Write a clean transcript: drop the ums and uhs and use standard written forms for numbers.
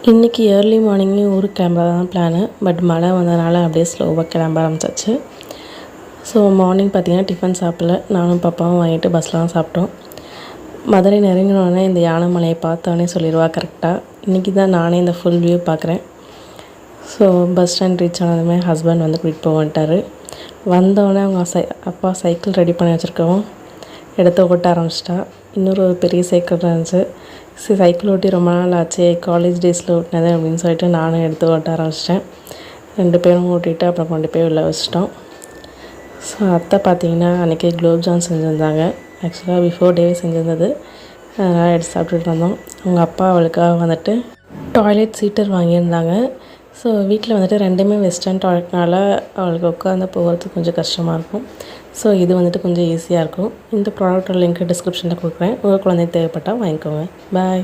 இன்றைக்கி ஏர்லி மார்னிங்கே ஊருக்கு கிளம்புறது தான் பிளானு. பட் மழை வந்ததுனால அப்படியே ஸ்லோவாக கிளம்ப ஆரம்பிச்சாச்சு. ஸோ மார்னிங் பார்த்திங்கன்னா டிஃபன் சாப்பிடல. நானும் பாப்பாவும் வாங்கிட்டு பஸ்ஸில் தான் சாப்பிட்டோம். மதுரை நெருங்கினோடனே இந்த யானை மலையை பார்த்தோன்னே சொல்லிடுவா கரெக்டாக. இன்றைக்கி தான் நானே இந்த ஃபுல் வியூ பார்க்குறேன். ஸோ பஸ் ஸ்டாண்ட் ரீச் ஆனதுமே ஹஸ்பண்ட் வந்து கூட்டிகிட்டு போக வந்தோடனே அவங்க அப்பா சைக்கிள் ரெடி பண்ணி வச்சுருக்கவும் எடுத்து ஓட்ட ஆரம்பிச்சிட்டா. இன்னொரு பெரிய சைக்கிள் இருந்துச்சு. சைக்கிள் ஓட்டி ரொம்ப நாள் ஆச்சு, காலேஜ் டேஸில் ஓட்டினது அப்படின்னு சொல்லிட்டு நானும் எடுத்து ஓட்ட ஆரம்பிச்சிட்டேன். 2 பேரும் ஓட்டிகிட்டு அப்புறம் கொண்டு போய் உள்ளே வச்சிட்டோம். ஸோ அத்தை பார்த்திங்கன்னா அன்றைக்கி குலோப்ஜாம் செஞ்சுருந்தாங்க. ஆக்சுவலாக பிஃபோர் டேவே செஞ்சுருந்தது. அதனால் எடுத்து சாப்பிட்டுட்டு வந்தோம். அவங்க அப்பா அவளுக்காக வந்துட்டு டாய்லெட் சீட்டர் வாங்கியிருந்தாங்க. ஸோ வீட்டில் வந்துட்டு 2மே வெஸ்டர்ன் டாய்லெட்னால அவளுக்கு உட்காந்து போகிறதுக்கு கொஞ்சம் கஷ்டமாக இருக்கும். ஸோ இது வந்துட்டு கொஞ்சம் ஈஸியாக இருக்கும். இந்த ப்ராடக்டோட லிங்க் டிஸ்கிரிப்ஷனில் கொடுக்குறேன். உங்கள் குழந்தைக்கு தேவைப்பட்டால் வாங்கிக்கோங்க. பாய்.